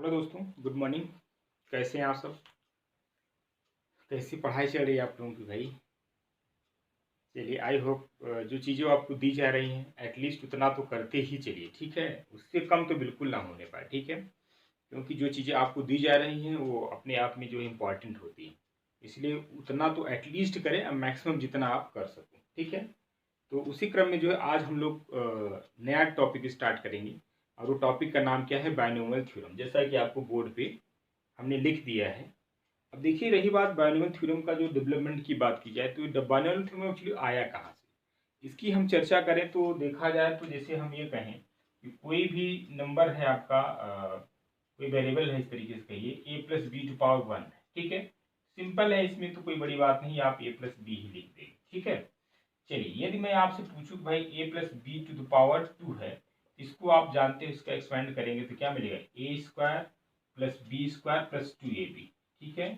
Hello दोस्तों, good morning. कैसे हैं आप सब? कैसी पढ़ाई चल रही है आप लोगों की भाई? चलिए, आई होप जो चीज़ें आपको दी जा रही हैं एटलीस्ट उतना तो करते ही चलिए, ठीक है। उससे कम तो बिल्कुल ना होने पाए, ठीक है। क्योंकि जो चीज़ें आपको दी जा रही हैं वो अपने आप में जो है इम्पॉर्टेंट होती हैं, इसलिए उतना तो एटलीस्ट करें, अब मैक्सिमम जितना आप कर सको, ठीक है। तो उसी क्रम में जो है आज हम लोग नया टॉपिक स्टार्ट करेंगे, और वो टॉपिक का नाम क्या है? Binomial theorem. जैसा कि आपको बोर्ड पे हमने लिख दिया है। अब देखिए, रही बात बायनोमियल थ्योरम का, जो डेवलपमेंट की बात की जाए तो बायनोमियल थ्योरम एक्चुअली आया कहाँ से, इसकी हम चर्चा करें तो देखा जाए तो जैसे हम ये कहें कि कोई भी नंबर है आपका, कोई वेरिएबल है, इस तरीके से कहिए A plus B to power one है, ठीक है। सिंपल है, इसमें तो कोई बड़ी बात नहीं, आप ए प्लस बी ही लिख देंगे, ठीक है। चलिए, यदि मैं आपसे पूछूं कि भाई A plus B to the power two है, इसको आप जानते हैं, इसका एक्सपेंड करेंगे तो क्या मिलेगा? A square plus B square plus two A B, ठीक है,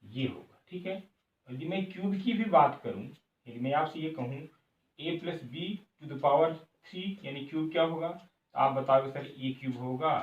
ये होगा, ठीक है। यदि मैं क्यूब की भी बात करूं, यदि मैं आपसे ये कहूं A plus B to the power three, यानी क्यूब क्या होगा, तो आप बताओगे सर ए क्यूब होगा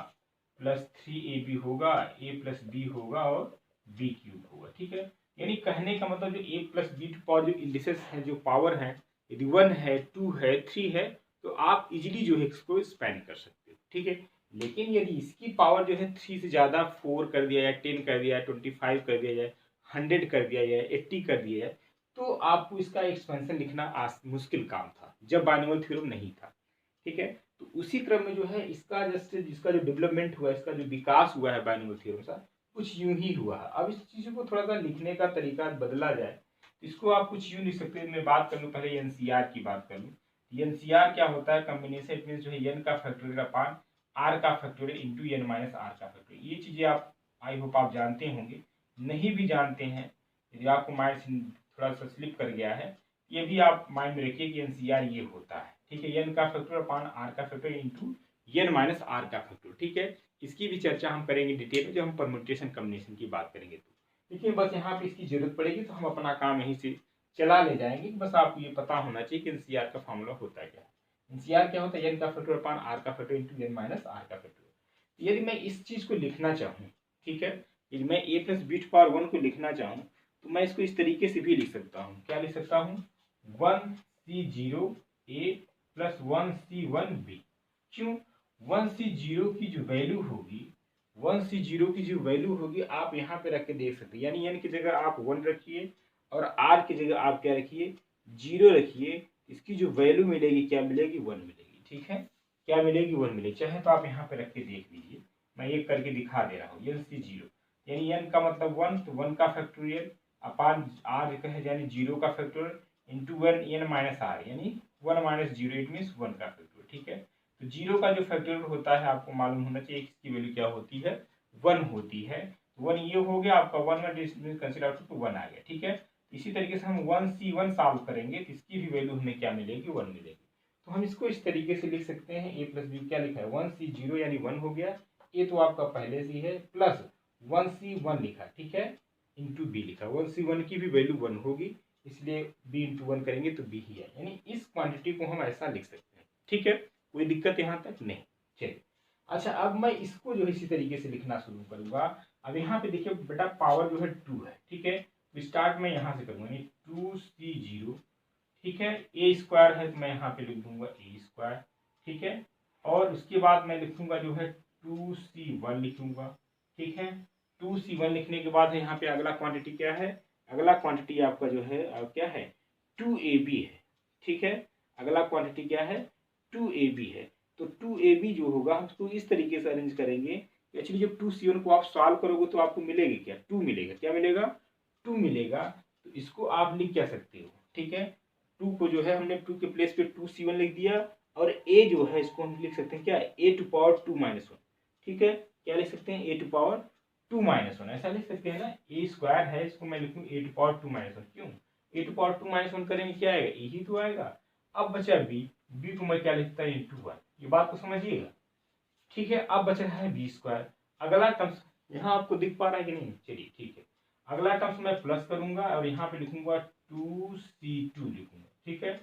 प्लस थ्री ए बी होगा, ए प्लस बी होगा और बी क्यूब होगा, ठीक है। यानी कहने का मतलब जो A plus B to power जो इंडिसेस है, जो पावर है, यदि वन है, टू है, थ्री है, तो आप इजिली जो है इसको स्पेंड कर सकते हो, ठीक है। लेकिन यदि इसकी पावर जो है थ्री से ज़्यादा, फोर कर दिया जाए, टेन कर दिया जाए, 25 कर दिया जाए, 100 कर दिया जाए, 80 कर दिया जाए, तो आपको इसका एक्सपेंशन लिखना मुश्किल काम था जब बायनोमियल थ्योरम नहीं था, ठीक है। तो उसी क्रम में जो है इसका जस्ट जिसका जो डेवलपमेंट हुआ, इसका जो विकास हुआ है बायनोमियल थ्योरम का, कुछ यूं ही हुआ है। अब इस चीज़ को थोड़ा सा लिखने का तरीका बदला जाए, इसको आप कुछ यूं लिख सकते हैं। मैं बात कर लूँ, पहले एनसीआर की बात कर लूँ। एनसीआर क्या होता है? कम्बिनेशन, इट मीन जो है एन का फैक्टोरियल अपान आर का factorial into N minus R का फैक्टोरियल। ये चीज़ें आप आई होप आप जानते होंगे। नहीं भी जानते हैं, यदि आपको माइंड थोड़ा सा स्लिप कर गया है, ये भी आप माइंड में रखिए कि एनसीआर ये होता है, ठीक है। एन का फैक्टोरियल अपान आर का factorial into N minus R का फैक्टोरियल, ठीक है। इसकी भी चर्चा हम करेंगे डिटेल में जब हम परम्यूटेशन कॉम्बिनेशन की बात करेंगे तो। लेकिन बस यहाँ पे इसकी जरूरत पड़ेगी तो हम अपना काम यहीं से चला ले जाएंगे। बस आपको ये पता होना चाहिए कि एनसीआर का फॉर्मूला होता है क्या है। एनसीआर क्या होता है? एन का फैक्टोरियल अपान आर का factorial into N minus R का फैक्टोरियल। यदि मैं इस चीज को लिखना चाहूँ, ठीक है, यदि मैं A plus B to power one को लिखना चाहूँ तो मैं इसको इस तरीके से भी लिख सकता हूँ। क्या लिख सकता हूँ? वन सी जीरो ए प्लस वन सी वन बी। क्यों? वन सी जीरो की जो वैल्यू होगी, वन सी जीरो की जो वैल्यू होगी आप यहाँ पे रख के देख सकते हैं। यानी एन की जगह आप वन रखिए और आर की जगह आप क्या रखिए? जीरो रखिए। इसकी जो वैल्यू मिलेगी क्या मिलेगी? वन मिलेगी, ठीक है। क्या मिलेगी? वन मिलेगी। चाहे तो आप यहाँ पे रख के देख लीजिए, मैं एक करके दिखा दे रहा हूँ। एन सी जीरो यानी एन का मतलब वन, तो वन का फैक्टोरियल अपान आर कहे यानी जीरो का factorial into one N minus R यानी one minus zero, it mean one का फैक्टोरियल, ठीक है। तो जीरो का जो फैक्टोरियल होता है आपको मालूम होना चाहिए इसकी वैल्यू क्या होती है? वन होती है। वन ये हो गया आपका, वन में कंसिडर आउट तो वन आ गया, ठीक है। इसी तरीके से हम वन सी वन सॉल्व करेंगे तो इसकी भी वैल्यू हमें क्या मिलेगी? वन मिलेगी। तो हम इसको इस तरीके से लिख सकते हैं, ए प्लस बी क्या लिखा है? वन सी जीरो यानी वन हो गया, ए तो आपका पहले से है, प्लस वन सी वन लिखा, ठीक है, इंटू बी लिखा। वन सी वन की भी वैल्यू वन होगी, इसलिए बी इंटू वन करेंगे तो बी ही है। यानी इस क्वांटिटी को हम ऐसा लिख सकते हैं, ठीक है। कोई दिक्कत यहाँ तक नहीं। चलिए, अच्छा, अब मैं इसको जो है इसी तरीके से लिखना शुरू करूंगा। अब यहाँ पे देखिए बेटा, पावर जो है टू है, ठीक है। तो स्टार्ट में यहाँ से करूंगा, यानी टू सी जीरो, ठीक है। ए स्क्वायर है तो मैं यहाँ पे लिख दूंगा ए स्क्वायर, ठीक है। और उसके बाद मैं लिखूंगा जो है टू सी वन लिखूंगा, ठीक है। टू सी वन लिखने के बाद है यहाँ पे अगला क्वांटिटी क्या है? अगला क्वांटिटी आपका जो है क्या है? टू ए बी है, ठीक है। अगला क्वांटिटी क्या है? टू ए बी है। तो टू ए बी जो होगा हम उसको इस तरीके से अरेंज करेंगे। एक्चुअली जब टू सी वन को आप सॉल्व करोगे तो आपको मिलेगी क्या? टू मिलेगा। क्या मिलेगा? टू मिलेगा। तो इसको आप लिख क्या सकते हो, ठीक है। टू को जो है हमने टू के प्लेस पे टू सी वन लिख दिया, और ए जो है इसको हम लिख सकते हैं क्या? A to power two minus one, ठीक है। क्या लिख सकते हैं? A to power two minus one, ऐसा लिख सकते हैं ना। ए स्क्वायर है, इसको मैं लिखूँ A to power two minus one. क्यों? A to power two minus one करेंगे क्या आएगा? ए ही तो आएगा। अब बचा बी, बी को मैं क्या लिखता है? Into one. ये बात को समझिएगा, ठीक है। अब बचा है बी स्क्वायर। अगला टर्म्स यहाँ आपको दिख पा रहा है कि नहीं? चलिए, ठीक है। अगला टर्म्स मैं प्लस करूंगा और यहाँ पे लिखूंगा टू सी टू लिखूंगा, ठीक है।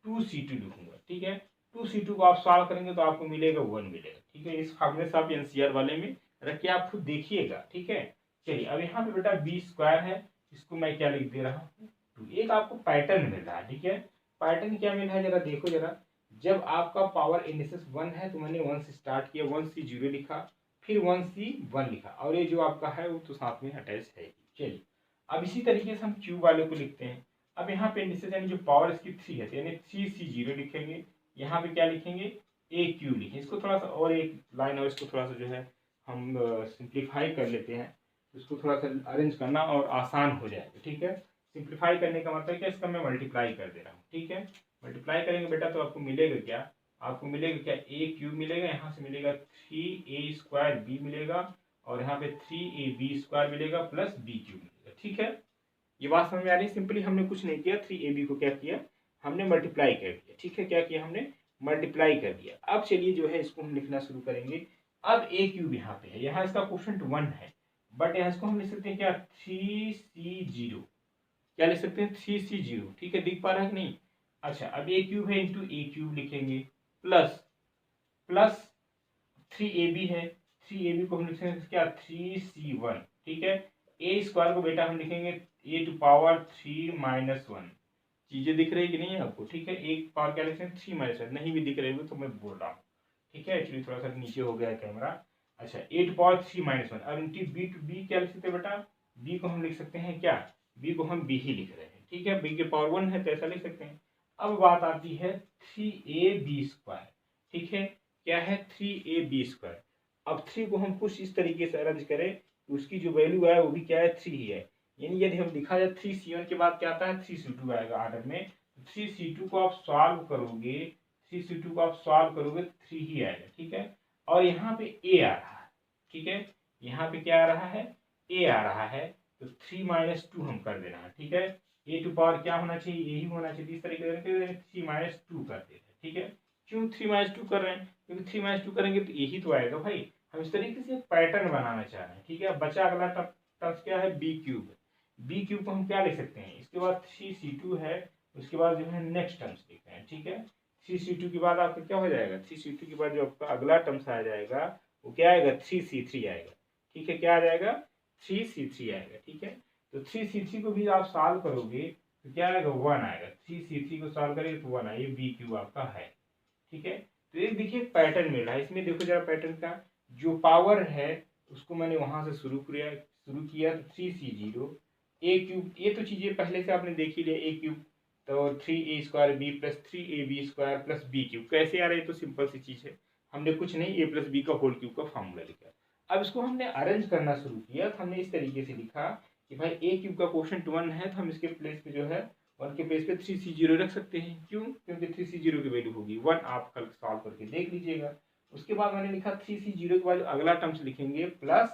टू सी टू लिखूंगा, ठीक है। टू सी टू को आप सॉल्व करेंगे तो आपको मिलेगा वन मिलेगा, ठीक है। इस फॉर्मूले से आप एनसीआर वाले में रख के आप खुद देखिएगा, ठीक है। चलिए अब यहाँ पे बेटा बी स्क्वायर है, इसको मैं क्या लिख दे रहा हूँ 2। एक आपको पैटर्न मिल रहा है, ठीक है। पैटर्न क्या मिल रहा है जरा देखो जरा। जब आपका पावर इंडेक्सेस 1 है तो मैंने 1 से स्टार्ट किया, 1 से 0 लिखा, फिर 1 से 1 लिखा, और ये जो आपका है वो तो साथ में अटैच है। चलिए अब इसी तरीके से हम क्यूब वाले को लिखते हैं। अब यहाँ पे इंडेक्सेस यानी जो पावर इसकी 3 है, यानी 3C0 लिखेंगे। यहाँ पे क्या लिखेंगे ए क्यू लिखें। इसको थोड़ा सा और एक लाइन और इसको थोड़ा सा जो है हम सिंप्लीफाई कर लेते हैं, इसको थोड़ा सा अरेंज करना और आसान हो जाएगा, ठीक है। सिंप्लीफाई करने का मतलब क्या, इसका मैं मल्टीप्लाई कर दे रहा हूँ, ठीक है। मल्टीप्लाई करेंगे बेटा तो आपको मिलेगा क्या, आपको मिलेगा क्या ए क्यूब मिलेगा, यहाँ से मिलेगा 3A² बी मिलेगा, और यहाँ पे 3AB² मिलेगा प्लस बी क्यूब मिलेगा, ठीक है। ये बात समझ में आ रही है। सिंपली हमने कुछ नहीं किया, 3AB को क्या किया हमने मल्टीप्लाई कर दिया, ठीक है। क्या किया हमने मल्टीप्लाई कर दिया। अब चलिए जो है इसको हम लिखना शुरू करेंगे। अब ए क्यूब यहाँ पे है, यहाँ इसका क्वोशंट 1 है, बट यहाँ इसको हम लिख सकते हैं क्या 3C0, क्या लिख सकते हैं 3C0, ठीक है। दिख पा रहा है कि नहीं। अच्छा अब ए क्यूब है इंटू ए क्यूब लिखेंगे, प्लस प्लस 3AB है, 3AB को हम लिख सकते हैं क्या 3C1, ठीक है। ए स्क्वायर को बेटा हम लिखेंगे a⁻³ - 1। चीजें दिख रही कि नहीं है आपको, ठीक है। एक पावर क्या लिखते हैं 3 - 1, नहीं भी दिख रही हो तो मैं बोल रहा हूँ, ठीक है। एक्चुअली थोड़ा सा नीचे हो गया कैमरा। अच्छा a⁻³ - 1। अब इनकी बी क्या लिख सकते हैं बेटा, बी को हम लिख सकते हैं क्या, बी को हम बी ही लिख रहे हैं, ठीक है। बी के पावर 1 है तो ऐसा लिख सकते हैं। अब बात आती है 3AB², ठीक है। क्या है 3AB²। अब 3 को हम कुछ इस तरीके से अरेंज करें, उसकी जो वैल्यू है वो भी क्या है 3 ही है। यानी यदि हम दिखा जाए 3C1 के बाद क्या आता है 3C2 आएगा ऑर्डर में। 3C2 को आप सॉल्व करोगे, 3C2 को आप सॉल्व करोगे 3 ही आएगा, ठीक है। और यहाँ पे ए आ रहा है, ठीक है। यहाँ पे क्या आ रहा है ए आ रहा है, तो 3 - 2 हम कर देना है, ठीक है। ए टू पावर क्या होना चाहिए यही होना चाहिए। इस तरीके से 3 - 2 कर देते हैं, ठीक है। क्यों 3 - 2 कर रहे हैं, क्योंकि 3 - 2 करेंगे तो यही तो आएगा भाई। हम इस तरीके से एक पैटर्न बनाना चाह रहे हैं, ठीक है। बचा अगला टर्म्स क्या है बी क्यूब। बी क्यूब को हम क्या लिख सकते हैं, इसके बाद 3C2 है, उसके बाद जो है नेक्स्ट टर्म्स लिखते हैं, ठीक है। 3C2 के बाद आपका क्या हो जाएगा, 3C2 के बाद जो आपका अगला टर्म्स आ जाएगा वो क्या आएगा 3C3 आएगा, ठीक है। क्या आ जाएगा 3C3 आएगा, ठीक है। तो 3C3 को भी आप सॉल्व करोगे तो क्या आएगा 1 आएगा। 3C3 को सॉल्व करेंगे तो 1 आएगा, ये बी क्यूब आपका है, ठीक है। तो एक देखिए पैटर्न मिल रहा है इसमें, देखो जरा पैटर्न का जो पावर है उसको मैंने वहां से शुरू किया तो 3C0 ए क्यूब, ये तो चीजें पहले से आपने देख ही लिया ए क्यूब, तो 3A² B plus 3AB² plus B cube. कैसे आ रहा है, तो सिंपल सी चीज है, हमने कुछ नहीं ए प्लस बी का होल क्यूब का फॉर्मूला लिखा। अब इसको हमने अरेंज करना शुरू किया तो हमने इस तरीके से लिखा कि भाई ए क्यूब का क्वोशंट 1 है तो हम इसके प्लेस पे जो है 1 के प्लेस पे 3C0 रख सकते हैं। क्यों, क्योंकि 3C0 की वैल्यू होगी 1, आप कल सॉल्व करके देख लीजिएगा। उसके बाद मैंने लिखा 3C0 के बाद अगला टर्म्स लिखेंगे प्लस,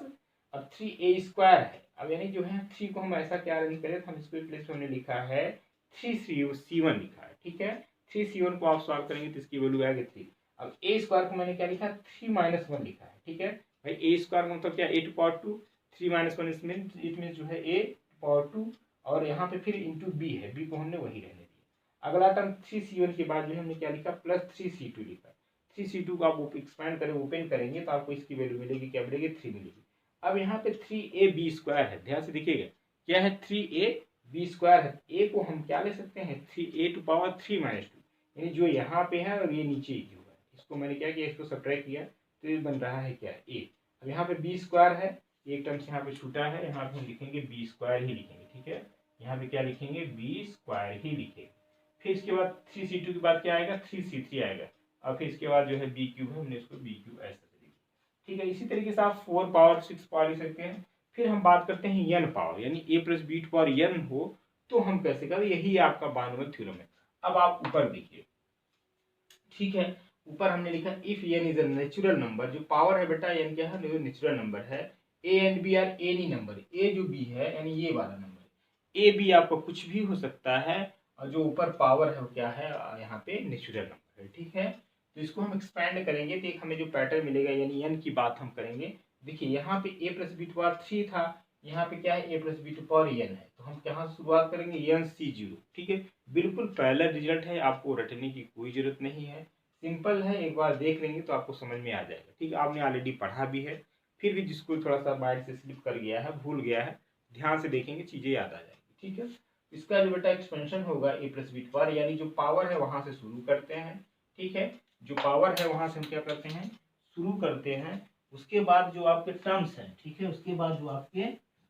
अब 3A² है। अब यानी जो है 3 को हम ऐसा क्या अरेंज करें, तो हम इसके प्लेस पे हमने लिखा है 3C1 लिखा है, ठीक है। 3C1 को आप सॉल्व करेंगे तो इसकी वैल्यू आएगी 3। अब A² को मैंने क्या लिखा 3 - 1 लिखा है, ठीक है भाई। A² मतलब क्या a⁻², 3 - 1 इसमें इट मीन जो है a⁻², और यहाँ पे फिर इंटू बी है, बी को हमने वही रहने दिया। अगला टर्म 3C1 के बाद जो हमने क्या लिखा प्लस 3C2 लिखा। 3C2 को आप एक्सपैंड करें ओपन करेंगे तो आपको इसकी वैल्यू मिलेगी क्या मिलेगी 3 मिलेगी। अब यहाँ पे 3AB² है, ध्यान से देखिएगा क्या है 3AB² है। ए को हम क्या ले सकते हैं 3A⁻³ - 2, यानी जो यहाँ पे है और ये नीचे क्यों है, इसको मैंने क्या किया इसको सब्ट्रैक्ट किया तो ये बन रहा है क्या ए। अब यहाँ पे B² है, एक टर्म्स यहाँ पे छूटा है, यहाँ पे हम लिखेंगे B² ही लिखेंगे, ठीक है। यहाँ पे क्या लिखेंगे B² ही लिखेंगे। फिर इसके बाद 3C2 के बाद क्या आएगा 3C3 आएगा, और फिर इसके बाद जो है बी क्यूब है, हमने इसको बी क्यूब ऐसा लिखा, ठीक है। इसी तरीके से आप 4 पावर 6 पावर लिख सकते हैं। फिर हम बात करते हैं n पावर, यानी a plus B to power n हो तो हम कैसे करें, यही आपका बानोवन थ्योरम है। अब आप ऊपर देखिए, ठीक है। ऊपर हमने लिखा if n is a natural number, जो पावर है बेटा n क्या है नेचुरल नंबर है, a and b are any number, a जो b है यानी ये वाला नंबर, a b आपका कुछ भी हो सकता है, और जो ऊपर पावर है वो क्या है यहाँ पे नेचुरल नंबर है, ठीक है। तो इसको हम एक्सपैंड करेंगे तो एक हमें जो पैटर्न मिलेगा, यानी n की बात हम करेंगे। देखिए यहाँ पे a plus B to power 3 था, यहाँ पे क्या है a plus B to power n है, तो हम कहाँ से शुरुआत करेंगे n/0, ठीक है। बिल्कुल पहला रिजल्ट है, आपको रटने की कोई जरूरत नहीं है, सिंपल है, एक बार देख लेंगे तो आपको समझ में आ जाएगा, ठीक है। आपने ऑलरेडी पढ़ा भी है, फिर भी जिसको थोड़ा सा माइंड से स्लिप कर गया है, भूल गया है, ध्यान से देखेंगे चीज़ें याद आ जाएगी। ठीक है, इसका जो बेटा एक्सपेंशन होगा ए प्लस बी पावर, यानी जो पावर है वहाँ से शुरू करते हैं। ठीक है, जो पावर है वहाँ से हम क्या करते हैं, शुरू करते हैं। उसके बाद जो आपके टर्म्स हैं, ठीक है, उसके बाद जो आपके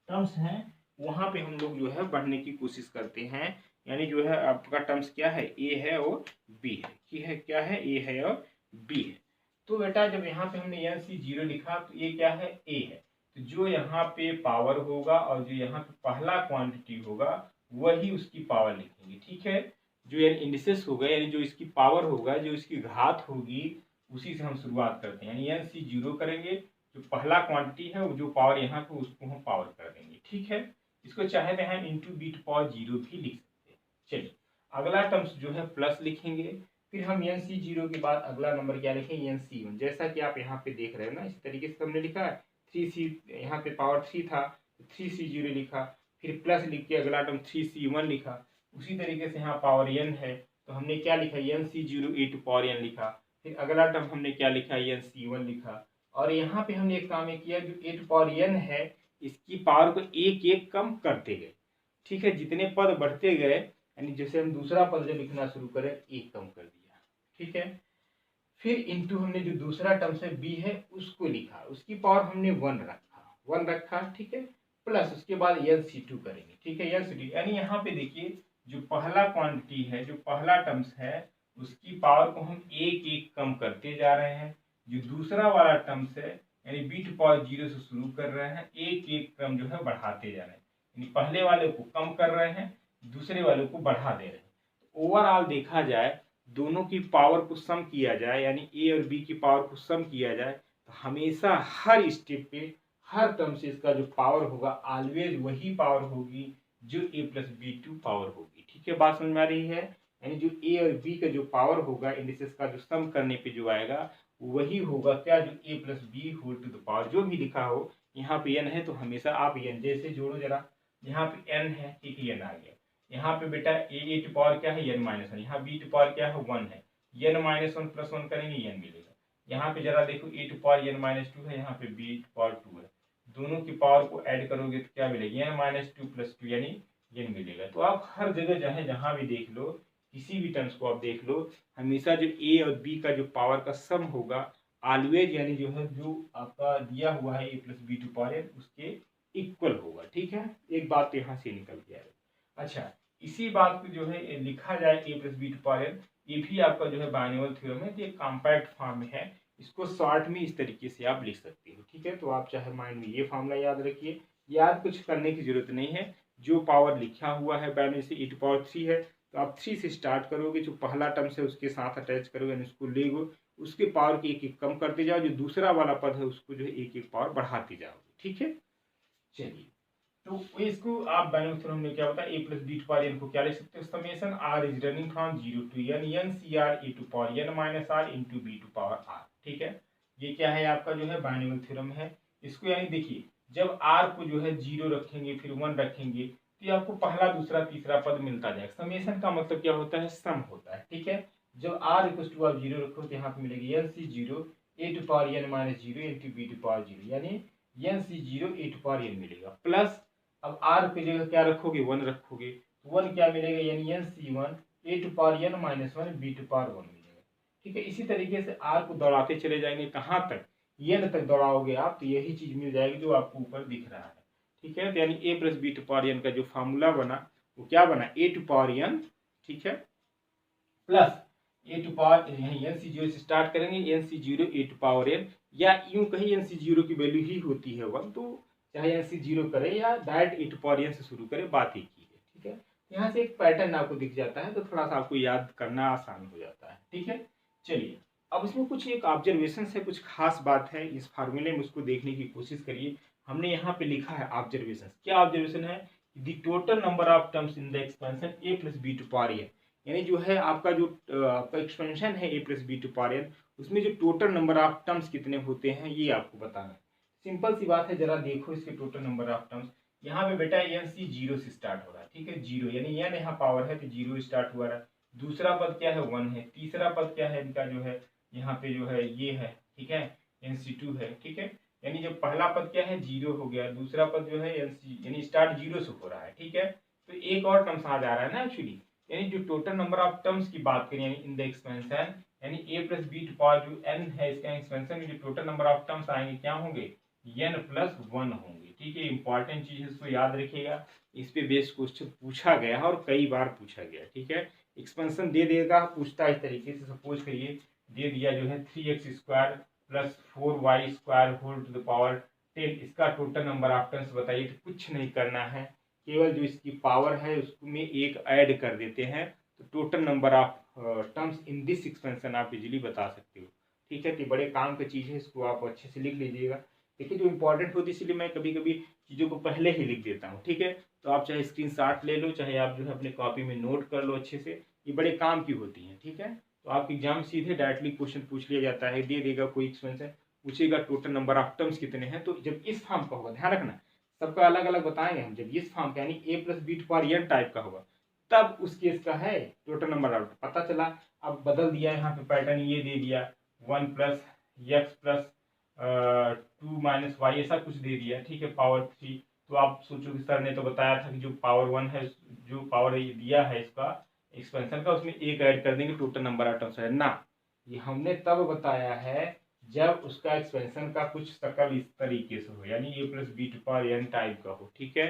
टर्म्स हैं वहाँ पे हम लोग जो है बढ़ने की कोशिश करते हैं। यानी जो है आपका टर्म्स क्या है, ए है और बी है, की है क्या है, ए है और बी है। तो बेटा जब यहाँ पे हमने एन सी जीरो लिखा तो ये क्या है, ए है। तो जो यहाँ पे पावर होगा और जो यहाँ पे पहला क्वांटिटी होगा वही उसकी पावर लिखेंगे। ठीक है, जो यानी इंडिसेस होगा, यानी जो इसकी पावर होगा, जो इसकी घात होगी, उसी से हम शुरुआत करते हैं। यानी एन सी जीरो करेंगे, जो पहला क्वांटिटी है जो पावर यहाँ पे उसको हम पावर कर देंगे। ठीक है, इसको चाहे तो हम into B to power zero भी लिख सकते हैं। चलिए अगला टर्म्स जो है प्लस लिखेंगे, फिर हम एन सी जीरो के बाद अगला नंबर क्या लिखेंगे, एन सी वन। जैसा कि आप यहाँ पे देख रहे हो ना, इस तरीके से हमने लिखा है। 3C यहाँ पे पावर 3 था, 3C0 लिखा, फिर प्लस लिख के अगला टर्म 3C1 लिखा। उसी तरीके से यहाँ पावर n है तो हमने क्या लिखा, NC0 e to power n लिखा। फिर अगला टर्म हमने क्या लिखा, NC1 लिखा। और यहाँ पे हमने एक काम किया, जो ए टू पावर n है इसकी पावर को एक एक कम करते गए। ठीक है, जितने पद बढ़ते गए, यानी जैसे हम दूसरा पद जब लिखना शुरू करें एक कम कर दिया। ठीक है, फिर इंटू हमने जो दूसरा टर्म है बी है उसको लिखा, उसकी पावर हमने 1 रखा। ठीक है, प्लस उसके बाद एन सी टू करेंगे। ठीक है, एन सी टू, यानी यहाँ पे देखिए जो पहला क्वांटिटी है, जो पहला टर्म्स है उसकी पावर को हम एक एक कम करते जा रहे हैं। जो दूसरा वाला टर्म्स है यानी बी टू पावर जीरो से शुरू कर रहे हैं, एक एक क्रम जो है बढ़ाते जा रहे हैं। यानी पहले वाले को कम कर रहे हैं, दूसरे वाले को बढ़ा दे रहे हैं। तो ओवरऑल देखा जाए, दोनों की पावर को सम किया जाए, यानी ए और बी की पावर को सम किया जाए, तो हमेशा हर स्टेप पे हर टर्म से इसका जो पावर होगा ऑलवेज वही पावर होगी जो A plus B to power होगी। ठीक है, बात समझ में आ रही है। यानी जो ए और बी का जो पावर होगा इंडिसेस का जो सम करने पे जो आएगा वही होगा क्या, जो A plus B whole to the power जो भी लिखा हो। यहाँ पे एन है तो हमेशा आप एन जैसे जोड़ो जरा, यहाँ पे एन है, ठीक है, एन आ गया। यहाँ पे बेटा ए टू पावर क्या है, एन माइनस वन। यहाँ बी टू पावर क्या है, 1 है। एन माइनस वन प्लस 1 करेंगे एन मिलेगा। यहाँ पे जरा देखो ए टू पावर एन माइनस 2 है, यहाँ पे बी टू पावर 2 है। दोनों की पावर को ऐड करोगे तो क्या मिलेगा, एन माइनस 2 प्लस 2 यानी एन मिलेगा। तो आप हर जगह चाहे जहाँ भी देख लो, किसी भी टर्म्स को आप देख लो, हमेशा जो ए और बी का जो पावर का सम होगा ऑलवेज, यानी जो है जो आपका दिया हुआ है A plus B to power N उसके इक्वल होगा। ठीक है, एक बात तो यहाँ से निकल गया है। अच्छा, इसी बात को जो है लिखा जाए A plus B to power N, ये भी आपका जो है बायनोमियल थ्योरम है, ये कॉम्पैक्ट फॉर्म में है। इसको शॉर्ट में इस तरीके से आप लिख सकते हो। ठीक है, तो आप चाहे माइंड में ये फॉर्मूला याद रखिए, याद कुछ करने की जरूरत नहीं है। जो पावर लिखा हुआ है बायनोमियल से ए टू पावर 3 है तो आप 3 से स्टार्ट करोगे, जो पहला टर्म है उसके साथ अटैच करोगे, यानी उसको लेगो, उसके पावर के एक एक कम करते जाओ, जो दूसरा वाला पद है उसको जो है एक एक पावर बढ़ाते जाओगे। ठीक है, चलिए तो इसको आप बायनोमियल थ्योरम में क्या होता है, A plus B to power N को क्या लिख सकते हो, summation are is running from 0 to N, N C R A to power N minus R into B to power R. ठीक है, ये क्या है आपका जो है बायनोमियल थ्योरम है। इसको यानी देखिए जब आर को जो है 0 रखेंगे फिर 1 रखेंगे तो ये आपको पहला दूसरा तीसरा पद मिलता जाएगा। समेशन का मतलब क्या होता है, सम होता है। ठीक है, जब आर इक्वल टू आप 0 रखो तो यहाँ पे मिलेगी N C 0 A to power N minus 0 into B to power 0, यानी N C 0 A to power N मिलेगा। प्लस अब आर की जगह क्या रखोगे, 1 रखोगे तो 1 क्या मिलेगा, यानी N C 1 A to power N minus 1 B to power 1 मिलेगा। ठीक है, इसी तरीके से आर को दौड़ाते चले जाएंगे, कहाँ तक, एन तक दौड़ाओगे आप तो यही चीज मिल जाएगी जो आपको ऊपर दिख रहा है। ठीक है, तो यानी A plus B to power N का जो फार्मूला बना वो क्या बना, ए टू पावर एन, ठीक है, plus A to power N C 0 से स्टार्ट करेंगे, N C 0 A to power N, या यूं कहीं एन सी 0 की वैल्यू ही होती है 1, तो चाहे एन सी 0 करे या direct A to power N से शुरू करे, बात एक ही है। ठीक है, यहाँ से एक पैटर्न आपको दिख जाता है तो थोड़ा सा आपको याद करना आसान हो जाता है। ठीक है, चलिए अब इसमें कुछ एक ऑब्जर्वेशन है, कुछ खास बात है इस फार्मूले में, उसको देखने की कोशिश करिए। हमने यहाँ पे लिखा है ऑब्जर्वेशन, क्या ऑब्जर्वेशन है, the total number of terms in the expansion A plus B to power N, यानी जो है आपका जो आपका एक्सपेंशन है A plus B to power N, उसमें जो टोटल नंबर ऑफ टर्म्स कितने होते हैं ये आपको बताना है। सिंपल सी बात है, जरा देखो इसके टोटल नंबर ऑफ टर्म्स। यहाँ पे बेटा एन सी 0 से स्टार्ट हो रहा है। ठीक है, 0 यानी एन यहाँ पावर है तो 0 स्टार्ट हुआ रहा है। दूसरा पद क्या है, 1 है। तीसरा पद क्या है इनका जो है यहाँ पे जो है ये है, ठीक है, NC2 है। ठीक है, यानी जब पहला पद क्या है 0 हो गया, दूसरा पद जो है एलसी यानी स्टार्ट 0 से हो रहा है, ठीक है। तो एक और टर्म्स आ जा रहा है ना एक्चुअली, यानी जो टोटल नंबर ऑफ टर्म्स की बात करें यानी इन द एक्सपेंशन, यानी a plus B to power जो n है इसका एक्सपेंशन में जो टोटल नंबर ऑफ टर्म्स आएंगे क्या होंगे, n प्लस 1 होंगे, ठीक है। इंपॉर्टेंट चीज है, इसको याद रखिएगा, इस पे बेस्ड क्वेश्चन पूछा गया है और कई बार पूछा गया, ठीक है। एक्सपेंशन दे देगा, पूछता है इस तरीके से, सपोज करिए दे दिया जो है 3x² plus 4y² whole to the power 10, इसका टोटल नंबर ऑफ टर्म्स बताइए। तो कुछ नहीं करना है, केवल जो इसकी पावर है उसमें एक ऐड कर देते हैं, तो total number of terms in this expansion आप इजीली बता सकते हो, ठीक है। तो बड़े काम की चीज़ है, इसको आप अच्छे से लिख लीजिएगा। देखिए जो इंपॉर्टेंट होती है इसलिए मैं कभी कभी चीज़ों को पहले ही लिख देता हूँ, ठीक है। तो आप चाहे स्क्रीनशॉट ले लो, चाहे आप जो है अपने कॉपी में नोट कर लो अच्छे से, ये बड़े काम की होती हैं, ठीक है। तो आप एग्जाम सीधे डायरेक्टली क्वेश्चन पूछ लिया जाता है, दे देगा कोई एक्सपेंशन, पूछेगा टोटल नंबर ऑफ टर्म्स कितने हैं। तो जब इस फॉर्म का होगा, ध्यान रखना सबका अलग अलग बताएंगे हम, जब इस फॉर्म का यानी a plus B to power n type का होगा तब उस केस का है टोटल नंबर ऑफ पता चला। अब बदल दिया यहाँ पे पैटर्न, ये दे दिया 1 plus X plus 2 minus Y ऐसा कुछ दे दिया, ठीक है, पावर 3। तो आप सोचो कि सर ने तो बताया था कि जो पावर 1 है, जो पावर दिया है इसका एक्सपेंशन का, उसमें एक ऐड कर देंगे टोटल नंबर ऑफ टर्म्स है ना। ये हमने तब बताया है जब उसका एक्सपेंशन का कुछ शकल इस तरीके से हो, यानी a plus B to power n type का हो, ठीक है,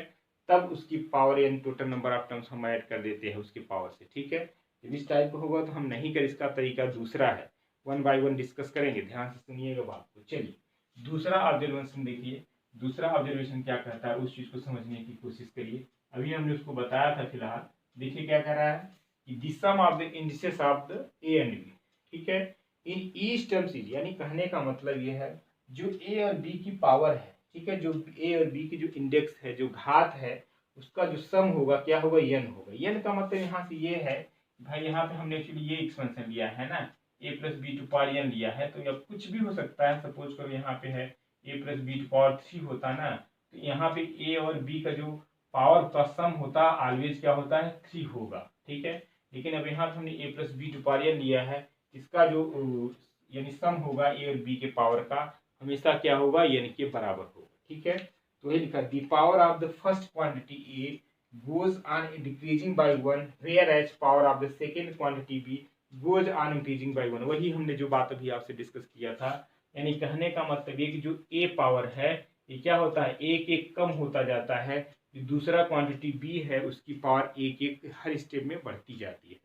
तब उसकी power n total number of terms हम ऐड कर देते हैं उसकी पावर से, ठीक है। जब इस टाइप का होगा तो हम नहीं कर, इसका तरीका दूसरा है, 1 बाय 1 डिस्कस करेंगे, ध्यान से सुनिएगा बात को। चलिए दूसरा ऑब्जर्वेशन देखिए, दूसरा ऑब्जर्वेशन क्या कहता है उस चीज को समझने की कोशिश करिए। अभी हमने उसको बताया था फिलहाल, देखिए क्या कह रहा है कि the sum of the indices of the a and b, ठीक है, इन ईच टर्म्स इज, यानी कहने का मतलब ये है जो a और b की पावर है, ठीक है, जो a और b की जो इंडेक्स है, जो घात है, उसका जो सम होगा क्या होगा, n होगा। n का मतलब यहाँ से ये है भाई, यहाँ पे हमने एक्चुअली ये एक्सपेंशन लिया है ना, a plus B to power n लिया है, तो अब कुछ भी हो सकता है। सपोज करो यहाँ पे है a plus B to power 3 होता ना, तो यहाँ पे a और b का जो पावर का सम होता ऑलवेज क्या होता है 3 होगा, ठीक है। लेकिन अब यहाँ पे हमने a plus B to power n लिया है, इसका जो यानी सम होगा a और b के पावर का हमेशा क्या होगा, n के बराबर होगा, ठीक है। तो ये लिखा the power of the first quantity a goes on decreasing by 1 whereas power of the second quantity b goes on increasing by 1। वही हमने जो बात अभी आपसे डिस्कस किया था, यानी कहने का मतलब ये कि जो a पावर है ये क्या होता है, एक एक कम होता जाता है, दूसरा क्वांटिटी b है उसकी पावर एक एक हर स्टेप में बढ़ती जाती है,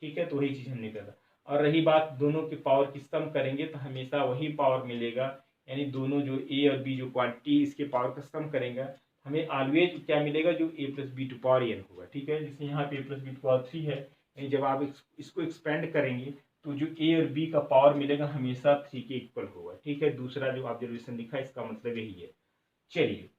ठीक है। तो वही चीज हमने कहा। और रही बात दोनों के पावर की सम करेंगे तो हमेशा वही पावर मिलेगा, यानी दोनों जो ए और बी जो क्वांटिटी इसके पावर का सम करेंगे हमें ऑलवेज क्या मिलेगा, जो a plus B to power n होगा, ठीक है। जैसे यहाँ पे a plus B to power 3 है, यानी जब आप इसको एक्सपेंड करेंगे तो जो a और b का पावर मिलेगा हमेशा 3 के इक्वल होगा, ठीक है। दूसरा जो ऑब्जर्वेशन लिखा है इसका मतलब यही है। चलिए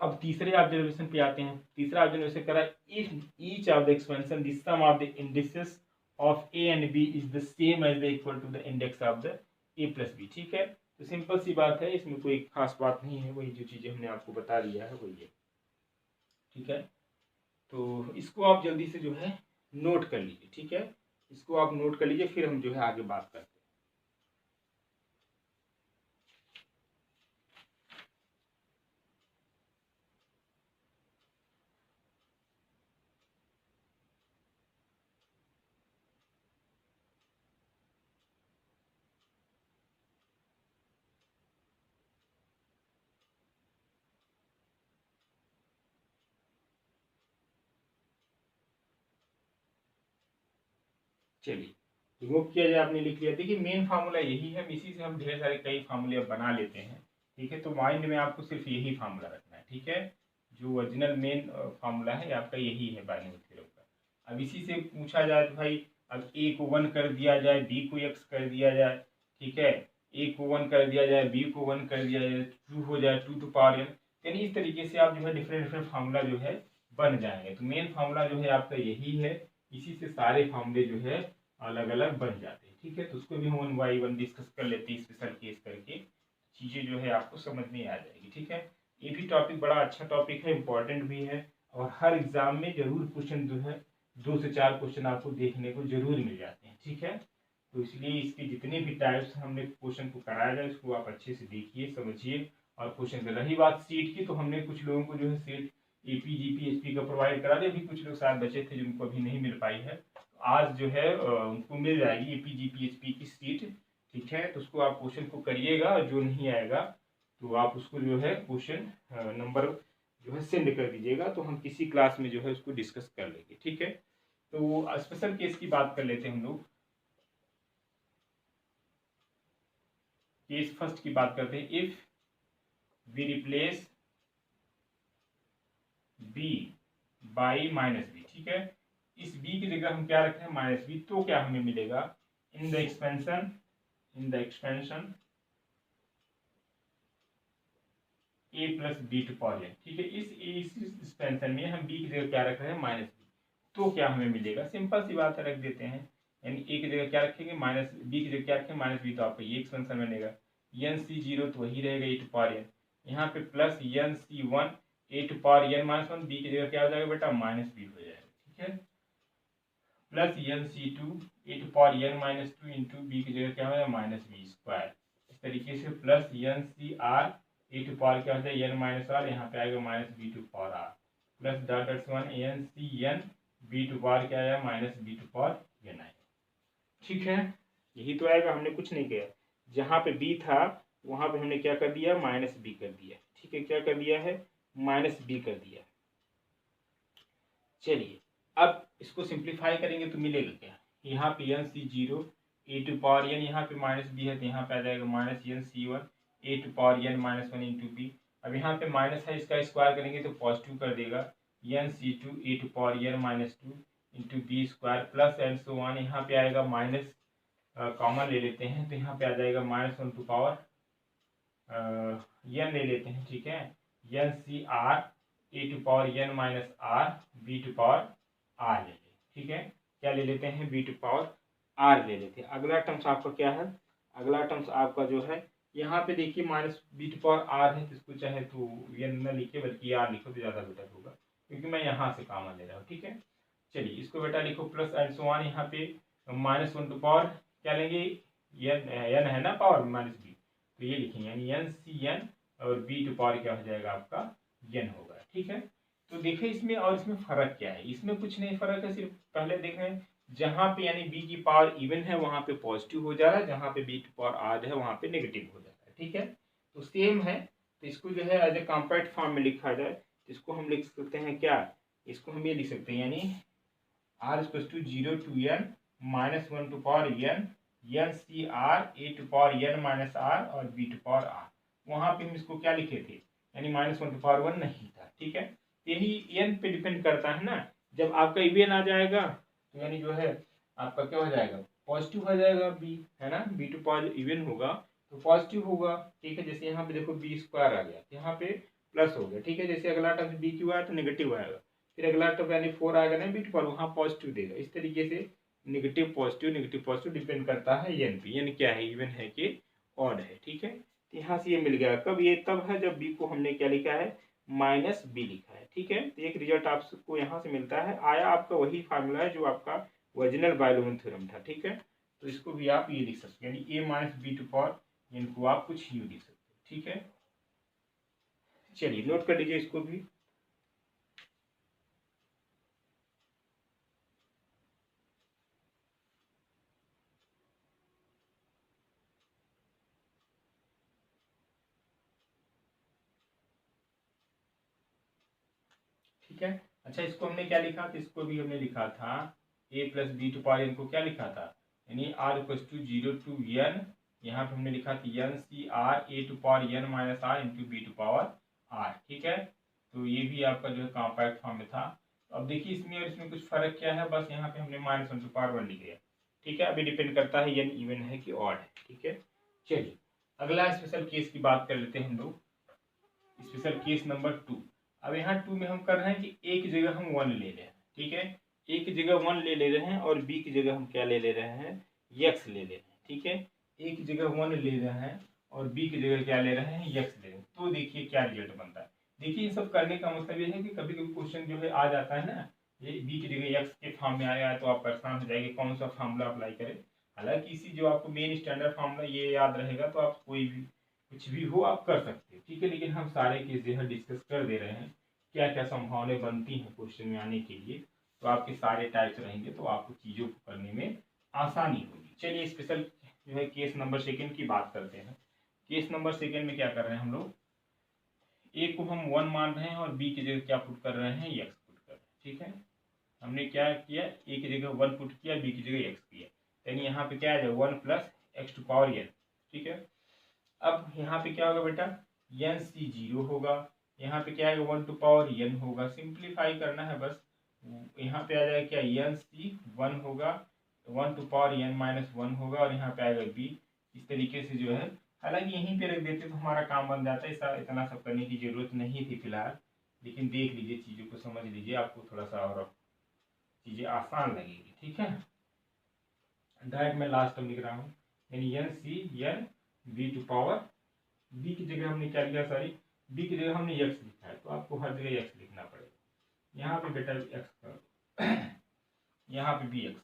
अब तीसरे ऑब्जर्वेशन पे आते हैं। तीसरा ऑब्जर्वेशन करा if each of the expansion the sum of the indexes of a and b is the same as the equal to the index of the a plus b, ठीक है। तो सिंपल सी बात है, इसमें कोई खास बात नहीं है, वही जो चीजें हमने आपको बता दिया है वही है, ठीक है। तो इसको आप जल्दी से जो है नोट कर लीजिए, ठीक है, इसको आप नोट कर लीजिए, फिर हम जो है आगे बात करते हैं। चलिए रिमूव किया जाए, आपने लिख लिया। देखिए मेन फार्मूला यही है, इसी से हम ढेर सारे कई फार्मूले बना लेते हैं, ठीक है। तो माइंड में आपको सिर्फ यही फार्मूला रखना है, ठीक है। जो ओरिजिनल मेन फार्मूला है आपका यही है बाइनोमियल थ्योरम का। अब इसी से पूछा जाए तो भाई अब a को 1 कर दिया जाए, b को x कर दिया जाए, ठीक है, a को 1 कर दिया जाए, b को 1 कर दिया जाए, 2 हो जाए 2 टू पावर n, यानी इस तरीके से आप जो है डिफरेंट डिफरेंट फार्मूला जो है बन जाएंगे। तो मेन फार्मूला जो है आपका यही है, इसी से सारे फार्मूले जो है अलग अलग बन जाते हैं, ठीक है। तो उसको भी हम 1 बाई 1 डिस्कस कर लेते हैं, स्पेशल केस करके चीज़ें जो है आपको समझ में आ जाएगी, ठीक है। ये भी टॉपिक बड़ा अच्छा टॉपिक है, इंपॉर्टेंट भी है, और हर एग्जाम में जरूर क्वेश्चन जो है 2 से 4 क्वेश्चन आपको देखने को जरूर मिल जाते हैं, ठीक है। तो इसलिए इसके जितने भी टाइप्स हमने क्वेश्चन को कराया जाए उसको आप अच्छे से देखिए, समझिए और क्वेश्चन कर। रही बात सीट की, तो हमने कुछ लोगों को जो है सीट AP GP HP का प्रोवाइड करा दिया। अभी कुछ लोग शायद बचे थे जिनको अभी नहीं मिल पाई है, तो आज जो है उनको मिल जाएगी AP GP HP की सीट। ठीक है, तो उसको आप क्वेश्चन को करिएगा, और जो नहीं आएगा तो आप उसको जो है क्वेश्चन नंबर जो है सेंड कर दीजिएगा, तो हम किसी क्लास में जो है उसको डिस्कस कर लेंगे। ठीक है, तो स्पेशल केस की बात कर लेते हैं हम लोग। केस फर्स्ट की बात करते हैं। If we replace b by minus b. ठीक है, इस b की जगह हम क्या रखते हैं माइनस बी, तो क्या हमें मिलेगा in the expansion a plus B to power n। ठीक है, इस एक्सपेंशन में हम b की जगह क्या रख रहे हैं माइनस बी, तो क्या हमें मिलेगा। सिंपल सी बात है, रख देते हैं, यानी a की जगह क्या रखेंगे माइनस, b की जगह क्या रखेंगे माइनस बी, तो आपको ये एक्सपेंशन बनेगा एन सी जीरो तो वही रहेगा ए टू पावर n, यहाँ पे plus N C one a to power n minus one, b की जगह क्या हो जाएगा बेटा माइनस बी हो जाएगा। ठीक है, plus N C two a to power n minus two into b की जगह क्या हो जाएगा माइनस बी स्क्वायर। इस तरीके से plus N C R A to power क्या हो जाएगा n माइनस आर, यहाँ पे आएगा minus b to power r, plus dot dot one n C n b to power क्या आया minus b to power n आएगा। ठीक है, यही तो आएगा, हमने कुछ नहीं किया। जहाँ पे b था वहाँ पे हमने क्या कर दिया माइनस बी कर दिया। ठीक है, क्या कर दिया है माइनस बी कर दिया। चलिए अब इसको सिंप्लीफाई करेंगे तो मिलेगा क्या, यहाँ पे n C zero a to power n, यहाँ पे माइनस बी है तो यहाँ पे आ जाएगा minus N C one a to power N minus one into b. अब यहाँ पे माइनस है, इसका स्क्वायर करेंगे तो पॉजिटिव कर देगा n C two a to power N minus two into b square, plus and so on, यहाँ पे आएगा माइनस कॉमन ले लेते हैं तो यहाँ पे आ जाएगा minus one to power n ले लेते हैं। ठीक है, n C R A to power N minus r b to power r ले लें। ठीक है, क्या ले लेते हैं बी टू पावर आर ले लेते हैं। अगला टर्म्स आपका क्या है, अगला टर्म्स आपका जो है यहाँ पे देखिए minus b to power r है, तो इसको चाहे तो एन न लिखे बल्कि आर लिखो तो ज़्यादा बेटर होगा, क्योंकि मैं यहाँ से कॉमन ले रहा हूँ। ठीक है, चलिए इसको बेटा लिखो प्लस एंड सो ऑन, यहाँ पे माइनस वन टू पावर क्या लेंगे एन है ना पावर माइनस बी, तो ये लिखेंगे यानी एन सी एन और बी टू पावर क्या हो जाएगा आपका एन होगा। ठीक है, तो देखिए इसमें और इसमें फर्क क्या है, इसमें कुछ नहीं फर्क है, सिर्फ पहले देखें जहाँ पे यानी बी की पावर इवन है वहाँ पे पॉजिटिव हो जा रहा है, जहाँ पे बी की पावर आड है वहाँ पे नेगेटिव हो जा रहा है। ठीक है, तो सेम है, तो इसको जो है एज ए कॉम्पैक्ट फॉर्म में लिखा जाए तो इसको हम लिख सकते हैं क्या, इसको हम ये लिख सकते हैं यानी are equal to zero to n minus one to power n N C R A to power N minus r और बी टू पावर आर। वहाँ पे हम इसको क्या लिखे थे यानी minus one to power one नहीं था। ठीक है, यही एन पे डिपेंड करता है ना, जब आपका इवन आ जाएगा तो यानी जो है आपका क्या हो जाएगा पॉजिटिव हो जाएगा बी, है ना, बी टू पावर इवन होगा तो पॉजिटिव होगा। ठीक है, जैसे यहाँ पे देखो बी स्क्वायर आ गया, यहाँ पे प्लस हो गया। ठीक है, जैसे अगला टर्म बी क्यू आया तो नेगेटिव आएगा, फिर अगला टर्म यानी फोर आएगा ना बी टू पावर, वहाँ पॉजिटिव देगा। इस तरीके से नेगेटिव पॉजिटिव डिपेंड करता है एन पे, एन क्या है इवन है कि ऑड है। ठीक है, तो यहाँ से ये मिल गया, कब ये तब है जब बी को हमने क्या लिखा है माइनस बी लिखा है। ठीक है, तो एक रिजल्ट आपको यहाँ से मिलता है, आया आपका वही फार्मूला है जो आपका ओरिजिनल बायलॉमन थ्योरम था। ठीक है, तो इसको भी आप ये लिख सकते हैं यानी ए माइनस बी टू पावर, इनको आप कुछ यू लिख सकते हैं। ठीक है, चलिए नोट कर लीजिए इसको भी। ठीक है, अच्छा इसको हमने क्या लिखा था, इसको भी हमने लिखा था A plus B to power N को क्या लिखा था यानी are equal to zero to N, यहाँ पे हमने लिखा था N C R A to power N minus R into B to power R. ठीक है, तो ये भी आपका जो है कॉम्पैक्ट फॉर्म में था। अब देखिए इसमें और इसमें कुछ फर्क क्या है, बस यहाँ पे हमने minus one to power one लिख दिया। ठीक है, अभी डिपेंड करता है एन इवन है कि ऑड है। ठीक है, चलिए अगला स्पेशल केस की बात कर लेते हैं हम लोग, स्पेशल केस नंबर टू। अब यहाँ टू में हम कर रहे हैं कि ए की जगह हम वन ले रहे हैं। ठीक है, ए की जगह वन ले रहे हैं और बी की जगह हम क्या ले रहे हैं यक्स ले रहे हैं। ठीक है, ए की जगह वन ले रहे हैं और बी की जगह क्या ले रहे हैं यक्स ले रहे हैं, तो देखिए क्या रिजल्ट बनता है। देखिए ये सब करने का मतलब ये है कि कभी कभी क्वेश्चन जो है आ जाता है ना, ये बी की जगह यक्स के फॉर्म में आया है तो आप परेशान हो जाएंगे कौन सा फॉर्मूला अप्लाई करें। हालांकि इसी जो आपको मेन स्टैंडर्ड फॉर्मूला ये याद रहेगा तो आप कोई भी कुछ भी हो आप कर सकते हैं, ठीक है। लेकिन हम सारे केस जो है डिस्कस कर दे रहे हैं, क्या क्या संभावनाएं बनती हैं क्वेश्चन में आने के लिए, तो आपके सारे टाइप्स रहेंगे तो आपको चीज़ों को करने में आसानी होगी। चलिए स्पेशल जो है केस नंबर सेकेंड की बात करते हैं। केस नंबर सेकेंड में क्या कर रहे हैं हम लोग, ए को हम 1 मान रहे हैं और बी की जगह क्या पुट कर रहे हैं, एक्स पुट कर रहे हैं, ठीक है। हमने क्या किया, ए की जगह 1 पुट किया, बी की जगह एक्स किया, यानी यहाँ पे क्या आ जाए 1 plus x to power N, ठीक है। अब यहाँ पे क्या होगा बेटा, एन सी 0 होगा, यहाँ पे क्या आएगा 1 टू पावर एन होगा, सिंप्लीफाई करना है बस। यहाँ पे आ जाएगा क्या, एन सी 1 होगा, 1 टू पावर एन माइनस 1 होगा, और यहाँ पे आएगा बी। इस तरीके से जो है, हालांकि यहीं पे रख देते तो हमारा काम बन जाता है, ऐसा इतना सब करने की जरूरत नहीं थी फिलहाल। लेकिन देख लीजिए, चीज़ों को समझ लीजिए, आपको थोड़ा सा और चीज़ें आसान लगेगी, ठीक है। डायरेक्ट मैं लास्ट में लिख रहा हूँ, यानी N C n b to power, b की जगह हमने क्या लिया, सॉरी बी की जगह हमने एक्स लिखा है, तो आपको हर जगह एक्स लिखना पड़ेगा। यहाँ पे बेटा एक्स कर यहाँ पे भी एक्स,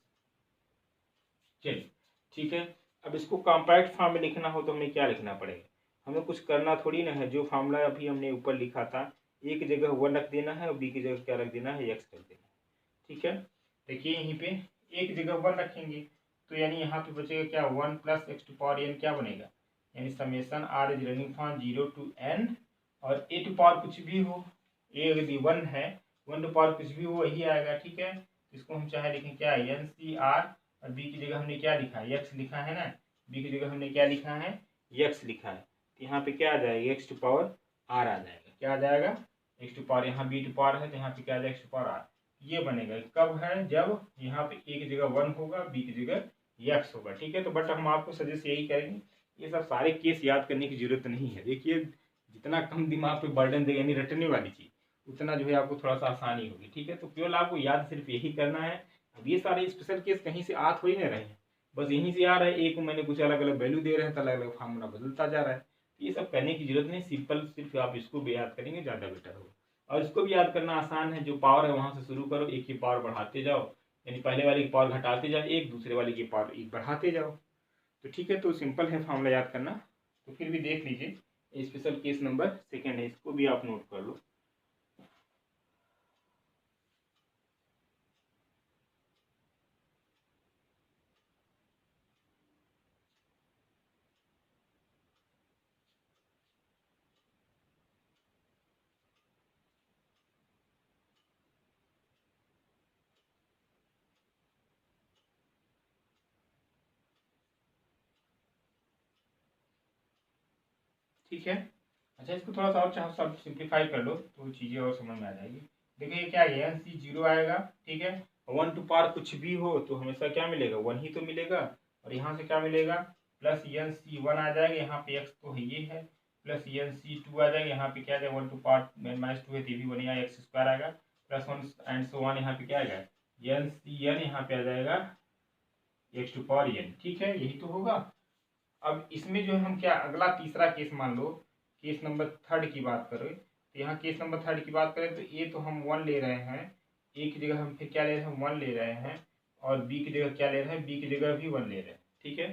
चलिए ठीक है। अब इसको कॉम्पैक्ट फॉर्म में लिखना हो तो हमें क्या लिखना पड़ेगा, हमें कुछ करना थोड़ी ना है, जो फार्मूला अभी हमने ऊपर लिखा था, ए की जगह 1 रख देना है और बी की जगह क्या रख देना है, एक्स रख देना है, ठीक है। देखिए यहीं पे ए की जगह 1 रखेंगे तो यानी यहाँ पे बचेगा क्या, 1 plus x to power n क्या बनेगा, यानी summation r is running from 0 to n, और ए टू पावर कुछ भी हो, ए यदि 1 है, 1 टू पावर कुछ भी हो वही आएगा, ठीक है। इसको हम चाहे लिखें क्या, एन सी आर, और बी की जगह हमने क्या लिखा है, एक्स लिखा है ना, बी की जगह हमने क्या लिखा है, एक्स लिखा है, तो यहाँ पे क्या आ जाएगा, एक्स टू पावर आर आ जाएगा, क्या आ जाएगा, एक्स टू पावर, यहाँ बी टू पावर है तो यहाँ पे क्या आ जाएगा, एक्स टू पावर आर। ये बनेगा कब है, जब यहाँ पे ए की जगह 1 होगा, बी की जगह एक्स होगा, ठीक है। तो बट हम आपको सजेस्ट यही करेंगे, ये सब सारे केस याद करने की जरूरत नहीं है। देखिए जितना कम दिमाग पे बर्डन देगा, यानी रटने वाली चीज़, उतना जो है आपको थोड़ा सा आसानी होगी, ठीक है। तो केवल आपको याद सिर्फ यही करना है। अब ये सारे स्पेशल केस कहीं से आ थोड़ी ना रहे हैं, बस यहीं से आ रहा है, एक को मैंने कुछ अलग अलग वैल्यू दे रहे हैं तो अलग अलग फार्मूला बदलता जा रहा है। ये सब करने की जरूरत नहीं, सिंपल सिर्फ आप इसको भी याद करेंगे ज़्यादा बेटर होगा। और इसको भी याद करना आसान है, जो पावर है वहाँ से शुरू करो, एक की पावर बढ़ाते जाओ, यानी पहले वाले की पावर घटाते जाओ, एक दूसरे वाले की पावर एक बढ़ाते जाओ, तो ठीक है। तो सिंपल है फार्मूला याद करना। तो फिर भी देख लीजिए, स्पेशल केस नंबर सेकेंड है, इसको भी आप नोट कर लो। ठीक है, अच्छा इसको थोड़ा सा और चाहो सब सिंप्लीफाई कर लो तो चीज़ें और समझ में आ जाएगी। देखिए क्या है, एन सी 0 आएगा, ठीक है। 1 टू पावर कुछ भी हो तो हमेशा क्या मिलेगा, 1 ही तो मिलेगा, और यहाँ से क्या मिलेगा, प्लस एन सी 1 आ जाएगा, यहाँ पे एक्स तो है ये है, प्लस एन सी 2 आ जाएगा, यहाँ पे क्या आ जाएगा 1 टू पावर माइनस 2 है तो ये भी बनेगा, एक्स स्क्वायर आएगा, प्लस 1 एंड सो 1, यहाँ पे क्या आएगा, एन सी एन, यहाँ पे आ जाएगा एक्स टू पावर एन, ठीक है, यही तो होगा। अब इसमें जो है हम क्या, अगला तीसरा केस मान लो, केस नंबर थर्ड की बात करें, तो यहाँ केस नंबर थर्ड की बात करें तो ए तो हम 1 ले रहे हैं, ए की जगह हम फिर क्या ले रहे हैं, 1 ले रहे हैं, और बी की जगह क्या ले रहे हैं, बी की जगह भी 1 ले रहे हैं, ठीक है।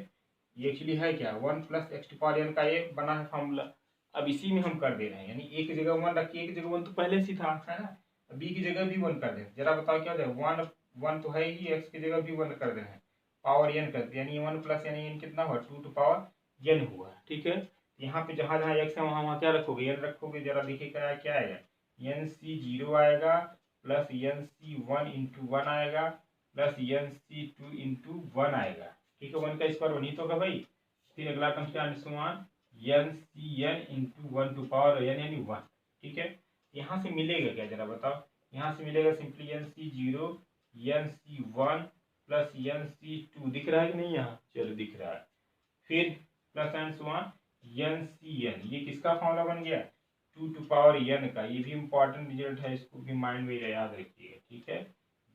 ये एक्चुअली है क्या, 1 plus x to power N का ये बना है फॉर्मूला। अब इसी में हम कर दे रहे हैं, यानी ए की जगह 1 रखिए, ए की जगह 1 तो पहले से था, है ना, बी की जगह भी 1 कर दें, जरा बताओ क्या हो जाए, 1 1 तो है ही, एक्स की जगह भी 1 कर दे रहे हैं, पावर एन कर दिया, यानी 1 प्लस यानी एन कितना हुआ, 2 टू पावर एन हुआ, ठीक है। यहाँ पे जहाँ जहाँ एक्स है वहाँ वहाँ क्या रखोगे, एन रखोगे, जरा देखिए क्या क्या आएगा, एन सी 0 आएगा, प्लस एन सी 1 इंटू 1 आएगा, प्लस एन सी 2 इंटू 1 आएगा, ठीक है। 1 का स्क्वायर 1 ही तो होगा भाई। फिर अगला टर्म क्या, N C n into 1 to power N यानी 1, ठीक है। यहाँ से मिलेगा क्या, जरा बताओ, यहाँ से मिलेगा simply n C 0 n C 1 plus N C 2, दिख रहा है कि नहीं, यहाँ चलो दिख रहा है, फिर plus and so on n C n, ये किसका फॉर्मूला बन गया, 2 टू पावर एन का, ये भी इंपॉर्टेंट रिजल्ट है, इसको भी माइंड में याद रखिएगा, ठीक है।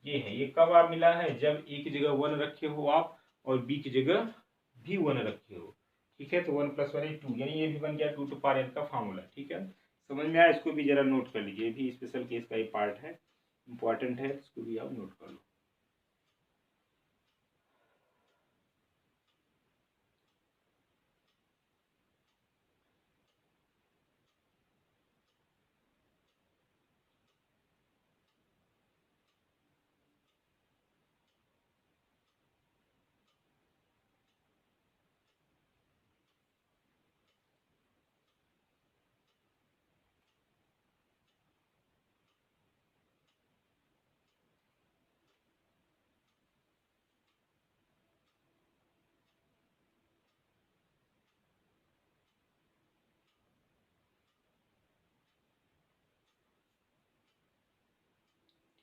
ये है, ये कब आप मिला है, जब ए की जगह 1 रखे हो आप और बी की जगह भी 1 रखे हो, ठीक है। तो 1 प्लस 1 2, यानी ये भी बन गया 2 टू पावर एन का फॉर्मूला, ठीक है। समझ में आया, इसको भी जरा नोट कर लीजिए, ये भी स्पेशल केस का ही पार्ट है, इंपॉर्टेंट है, इसको भी आप नोट कर लो।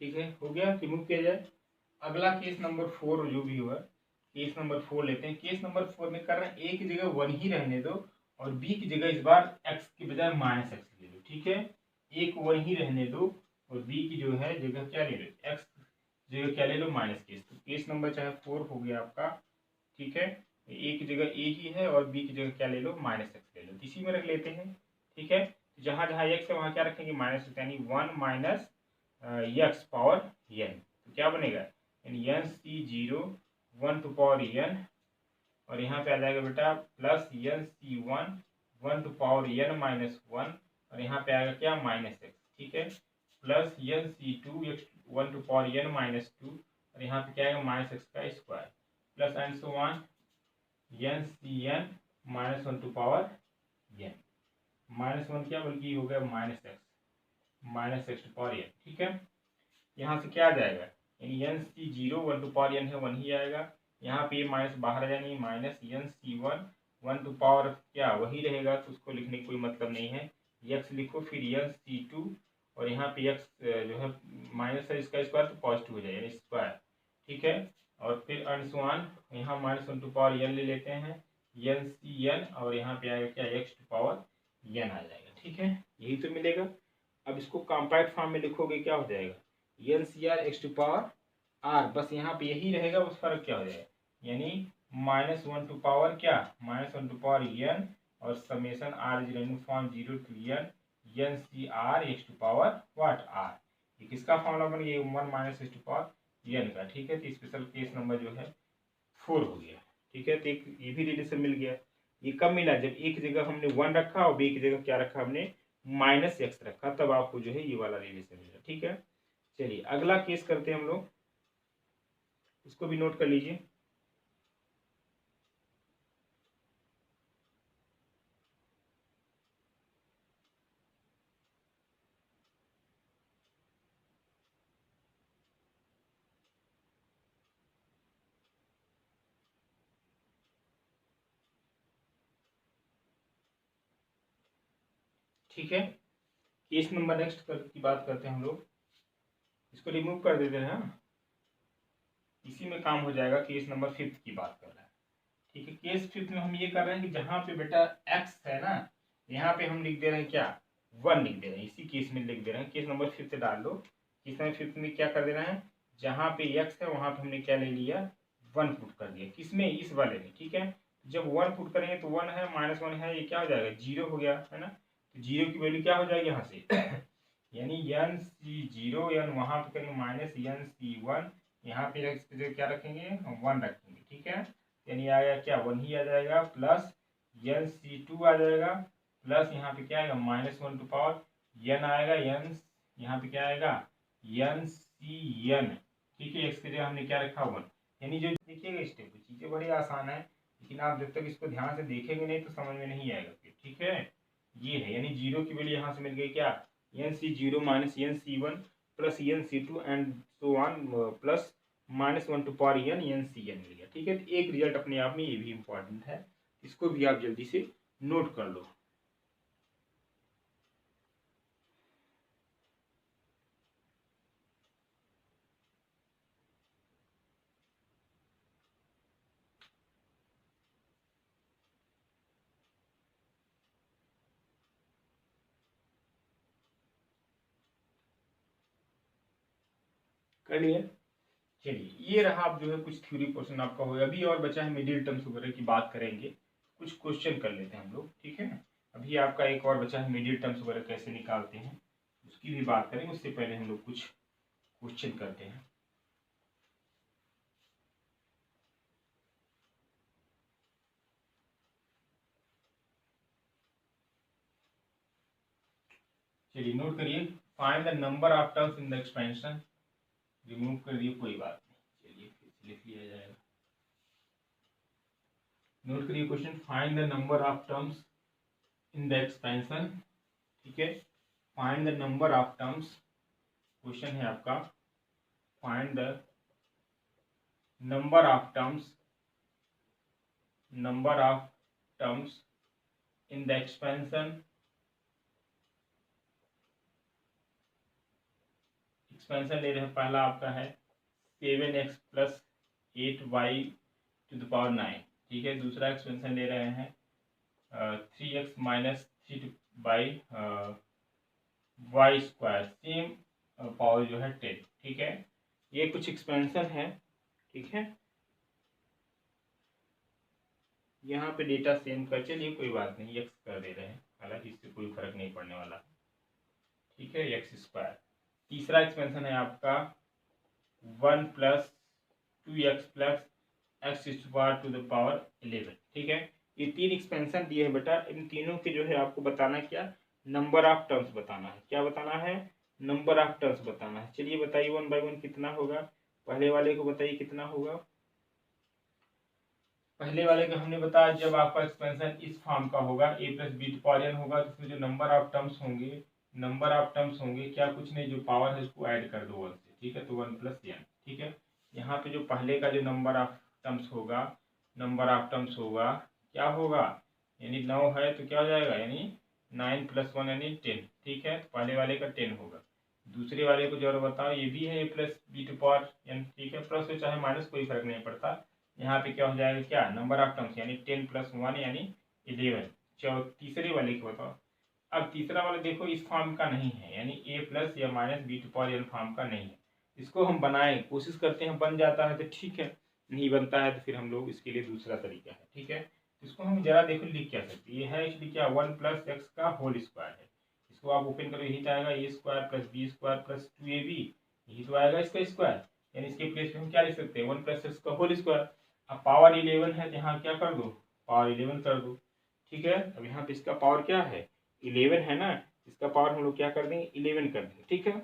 ठीक है, हो गया, रिमूव किया जाए। अगला केस नंबर 4 जो भी हुआ, केस नंबर 4 लेते हैं। केस नंबर 4 में कर रहे हैं ए की जगह 1 ही रहने दो और बी की जगह इस बार एक्स की बजाय माइनस एक्स ले लो। ठीक है, ए को 1 ही रहने दो और बी की जो है जगह क्या ले लो, एक्स जगह क्या ले लो, माइनस केस। तो केस नंबर चाहे 4 हो गया आपका। ठीक है, ए की जगह ए ही है और बी की जगह क्या ले लो, माइनस एक्स ले लो। इसी में रख लेते हैं। ठीक है, जहां जहां एक्स है वहां क्या रखेंगे, माइनस, यानी 1 माइनस एक्स पावर एन। तो क्या बनेगा, यानी N C 0 1 to power n, और यहाँ पे आ जाएगा बेटा plus N C 1 to power N minus 1, और यहाँ पे आएगा क्या, माइनस एक्स। ठीक है, plus N C 2 x 1 to power N minus 2, और यहाँ पे क्या आएगा, माइनस एक्स का square, plus and so on n C n minus 1 to power N, minus 1 क्या बल्कि हो गया minus x to power N. ठीक है, यहाँ से क्या आ जाएगा, यानी N C 0 1 to power n है 1 ही आएगा। यहाँ पे ये माइनस बाहर आ जाएंगे, minus N C 1 to power क्या वही रहेगा, तो उसको लिखने की कोई मतलब नहीं है। एक्स लिखो, फिर एन सी 2, और यहाँ पे एक्स जो है माइनस है इसका स्क्वायर तो पॉजिटिव हो जाएगा स्क्वायर। ठीक है, और फिर अंशवान यहाँ माइनस 1 टू पावर एन ले लेते हैं, एन सी एन, और यहाँ पे आएगा क्या, एक्स टू पावर एन आ जाएगा। ठीक है, यही तो मिलेगा। अब इसको कॉम्पैक्ट फॉर्म में लिखोगे क्या हो जाएगा, n C r x to power r, बस यहाँ पे यही रहेगा, बस फर्क क्या हो जाएगा, यानी माइनस 1 टू पावर क्या, माइनस 1 टू पावर एन, और summation are is running from 0 to n C r x to power what r. ये किसका फॉर्मूला बन गया, 1 minus x to power N का। ठीक है, तो स्पेशल केस नंबर जो है 4 हो गया। ठीक है, तो एक ये भी रिलेशन मिल गया। ये कब मिला, जब एक जगह हमने 1 रखा और बी की जगह क्या रखा हमने, माइनस एक्स रखा, तब आपको जो है ये वाला रिलेशन मिला। ठीक है, चलिए अगला केस करते हैं हम लोग, इसको भी नोट कर लीजिए। ठीक है, केस नंबर नेक्स्ट की बात करते हैं हम लोग, इसको रिमूव कर देते हैं। इसी में काम हो जाएगा। केस नंबर 5 की बात कर रहे हैं। ठीक है, केस 5 में हम ये कर रहे हैं कि जहां पे बेटा एक्स है ना, यहाँ पे हम लिख दे रहे हैं क्या, 1 लिख दे रहे हैं। इसी केस में लिख दे रहे हैं, केस नंबर 5 डाल दो। केस नंबर 5 में क्या कर देना है, जहां पे एक्स है वहां पे हमने क्या ले लिया, 1 पुट कर दिया। किसमें, इस वाले में। ठीक है, जब 1 पुट करेंगे तो 1 है माइनस 1 है, ये क्या हो जाएगा, 0 हो गया है ना। तो 0 की वैल्यू क्या हो जाएगी यहाँ से यानी एन सी 0 एन, वहां पे करेंगे माइनस एन सी 1, यहाँ पे क्या रखेंगे, 1 रखेंगे। ठीक है, यानी आएगा क्या, 1 ही आ जाएगा, प्लस एन सी 2 आ जाएगा, प्लस यहाँ पे क्या आएगा, माइनस 1 टू पावर एन आएगा, एन यहाँ पे क्या आएगा, एन सी एन। ठीक है, एक्स की जगह हमने क्या रखा, 1। यानी जो देखिएगा स्टेप, चीज़ें बड़ी आसान है, लेकिन आप जब तक इसको ध्यान से देखेंगे नहीं तो समझ में नहीं आएगा फिर। ठीक है, ये है, यानी 0 की वैल्यू यहाँ से मिल गई क्या, N C 0 minus N C 1 plus N C 2 and so on, plus minus 1 to power N C N मिल गया। ठीक है, तो एक रिजल्ट अपने आप में ये भी इंपॉर्टेंट है, इसको भी आप जल्दी से नोट कर लो। कर लिए, चलिए ये रहा। आप जो है कुछ थ्योरी पोर्शन आपका हो, अभी और बचा है मिडिल टर्म्स वगैरह की बात करेंगे, कुछ क्वेश्चन कर लेते हैं हम लोग। ठीक है, अभी आपका एक और बचा है मिडिल टर्म्स वगैरह कैसे निकालते हैं, उसकी भी बात करेंगे। उससे पहले हम लोग कुछ क्वेश्चन करते हैं। चलिए नोट करिए, find the number of terms in the expansion. Remove कर दिए, कोई बात नहीं, चलिए फिर से लिख लिया जाएगा। नोट करिए question, find the number of terms in the expansion. ठीक है, find the number of terms, question है आपका, find the number of terms, number of terms in the expansion expansion ले रहे हैं, पहला आपका है 7x plus 8y to the power 9, ठीक है। दूसरा एक्सपेंशन ले रहे हैं 3x minus 3 by y square, same power जो है 10, ठीक है। ये कुछ एक्सपेंशन है, ठीक है। यहाँ पे डेटा सेम कर, चलिए कोई बात नहीं, एक्स कर दे रहे हैं, हालांकि इससे कोई फर्क नहीं पड़ने वाला, ठीक है, एक्स स्क्वायर। तीसरा एक्सपेंशन है आपका 1 plus 2x plus x square to the power 11, ठीक है। ये 3 एक्सपेंशन दिए हैं बेटा, इन तीनों के जो है आपको बताना क्या, नंबर ऑफ टर्म्स बताना है। क्या बताना है, नंबर ऑफ टर्म्स बताना है। चलिए बताइए 1 बाई 1 कितना होगा, पहले वाले को बताइए कितना होगा। पहले वाले का हमने बताया, जब आपका एक्सपेंशन इस फॉर्म का होगा a plus B to power n होगा, तो उसमें जो नंबर ऑफ टर्म्स होंगे, क्या कुछ नहीं, जो पावर है उसको ऐड कर दो 1 से, ठीक है, तो 1 प्लस n, ठीक है। यहाँ पे जो पहले का जो नंबर ऑफ टर्म्स होगा क्या होगा, यानी 9 है तो क्या हो जाएगा, यानी 9 प्लस 1 यानी 10, ठीक है। तो पहले वाले का 10 होगा। दूसरे वाले को जो बताओ, ये भी है a plus B to power n, ठीक है, प्लस हो चाहे माइनस कोई फर्क नहीं पड़ता। यहाँ पे क्या हो जाएगा, क्या नंबर ऑफ टर्म्स यानी 10 प्लस 1 यानी 11। तीसरे वाले को बताओ। अब तीसरा वाला देखो इस फॉर्म का नहीं है, यानी a प्लस या minus b to power n form का नहीं है। इसको हम बनाएं, कोशिश करते हैं, बन जाता है तो ठीक है, नहीं बनता है तो फिर हम लोग इसके लिए दूसरा तरीका है, ठीक है। इसको हम जरा देखो लिख क्या सकते, ये है इसलिए क्या 1 प्लस एक्स का होल स्क्वायर है। इसको आप ओपन करो, यही तो आएगा a square plus B square plus 2ab, यही तो आएगा इसका स्क्वायर। यानी इसके प्लेस पे हम क्या लिख सकते हैं, 1 प्लस एक्स का होल स्क्वायर। अब पावर 11 है तो यहाँ क्या कर दो, पावर 11 कर दो, ठीक है। अब यहाँ पे इसका पावर क्या है, 11 है ना, इसका पावर हम लोग क्या कर देंगे, 11 कर देंगे, ठीक है।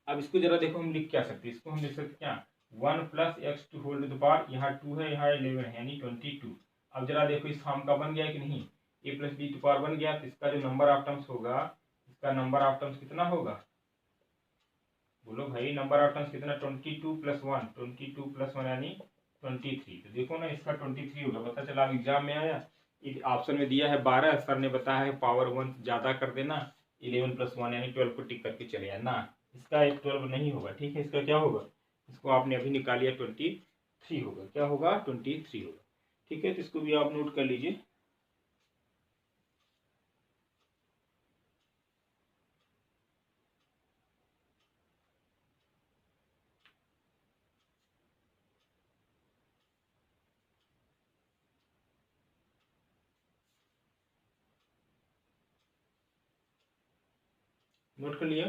अब इसको जरा देखो हम लिख क्या सकते हैं, इसको हम लिख सकते क्या 1 plus x to whole to the power, यहाँ 2 है, यहाँ 11 है, यानी 22। अब जरा देखो इस फॉर्म का बन गया कि नहीं, a plus B to power बन गया, तो इसका जो नंबर ऑफ टर्म्स होगा, इसका नंबर ऑफ टर्म्स कितना होगा, बोलो भाई, नंबर ऑफ टर्म्स कितना, 22 प्लस 1 यानी 23। तो देखो ना इसका 23 होगा, पता चला एग्जाम में आया, ऑप्शन में दिया है 12, सर ने बताया है पावर 1 ज़्यादा कर देना, 11 प्लस 1 यानी 12 को टिक करके चले आना, इसका एक 12 नहीं होगा, ठीक है। इसका क्या होगा, इसको आपने अभी निकालिया 23 होगा, क्या होगा 23 होगा, ठीक है। तो इसको भी आप नोट कर लीजिए। नोट कर लिया।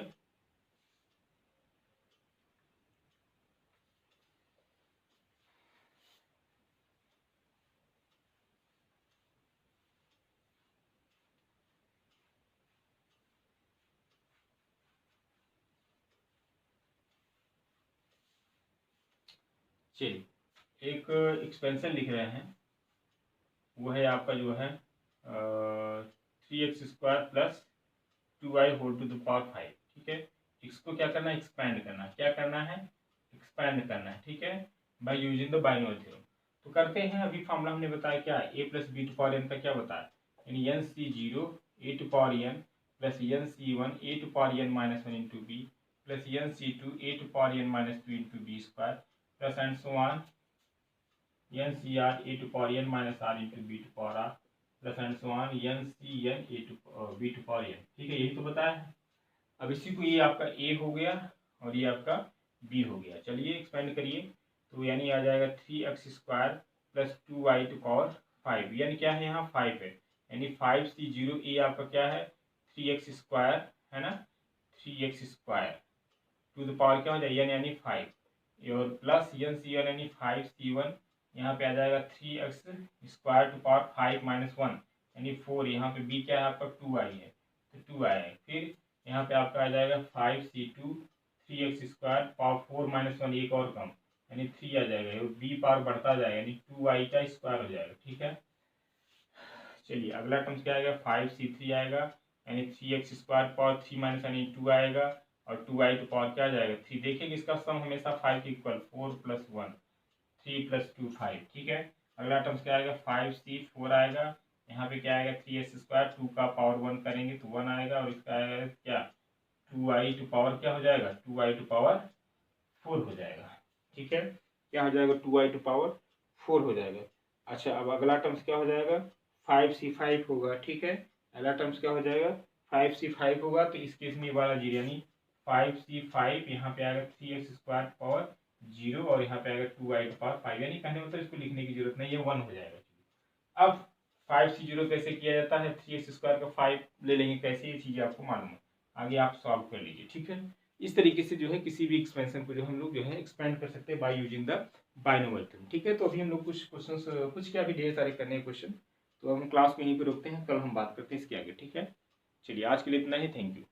चलिए एक एक्सपेंशन लिख रहे हैं, वो है आपका जो है 3x square plus 2y whole to the power 5, ठीक है। इसको क्या करना है, एक्सपैंड करना है, क्या करना है, एक्सपैंड करना है, ठीक है, by using the binomial theorem. तो करते हैं, अभी फॉर्मूला हमने बताया क्या, a plus B to power n का क्या बताया, यानी nc0 a to power n plus nc1 a to power n minus 1 into b plus nc2 a to power n minus 2 into b square plus and so on ncr a to power n minus r into B to power r plus and so on ncn a to b to power n, ठीक है, यही तो बताया है। अब इसी को, ये आपका a हो गया और ये आपका b हो गया। चलिए एक्सपेंड करिए, तो यानी आ जाएगा 3x square plus 2y to power 5, यानी क्या है यहाँ 5 है, यानी 5c0 a आपका क्या है 3x स्क्वायर है ना, 3x square to the power क्या हो जाएगा यानी 5 और प्लस n यानी 5c1, यहाँ पे आ जाएगा 3x square to power 5 minus 1 यानी 4, यहाँ पे b क्या है आपका 2y है, तो 2y है। फिर यहाँ पे आपका आ जाएगा 5c2 3x square power 4 minus 1, एक और कम यानी 3 आ जाएगा, और b पावर बढ़ता जाएगा यानी 2y का स्क्वायर हो जाएगा, ठीक है। चलिए अगला टर्म्स क्या आएगा, 5c3 आएगा यानी 3x स्क्वायर पावर 3 माइनस यानी 2 आएगा, और 2y टू पावर क्या आ जाएगा 3। देखिए इसका सम हमेशा 5 के इक्वल, 4 प्लस 1 3 प्लस 2 5, ठीक है। अगला टर्म्स क्या आएगा 5c4 आएगा, यहाँ पे क्या आएगा 3x स्क्वायर 2 का पावर 1 करेंगे तो 1 आएगा, और इसका आएगा क्या 2i क्या हो जाएगा, 2i⁴ हो जाएगा। ठीक है, क्या हो जाएगा, 2i⁴ हो जाएगा। अच्छा, अब अगला टर्म्स क्या हो जाएगा, 5c5 होगा। ठीक है, अगला टर्म्स क्या हो जाएगा, 5c5 होगा। तो इस केस में ये वाला 0 यानी 5c5 यहाँ पे आएगा 3x² और यहाँ पे आएगा 2i⁵ यानी कहने मतलब इसको लिखने की जरूरत नहीं, ये 1 हो जाएगा। अब 5c0 कैसे किया जाता है, 3x² का 5 ले लेंगे, कैसे, ये चीज़ें आपको मालूम है, आगे आप सॉल्व कर लीजिए। ठीक है, इस तरीके से जो है किसी भी एक्सपेंशन को जो हम लोग जो है एक्सपेंड कर सकते हैं bye using the binomial theorem. ठीक है, तो अभी हम लोग कुछ क्वेश्चंस, कुछ क्या, अभी ढेर सारे करने हैं क्वेश्चन, तो हम क्लास को यहीं पे रोकते हैं, कल हम बात करते हैं इसके आगे। ठीक है, चलिए आज के लिए इतना ही, थैंक यू।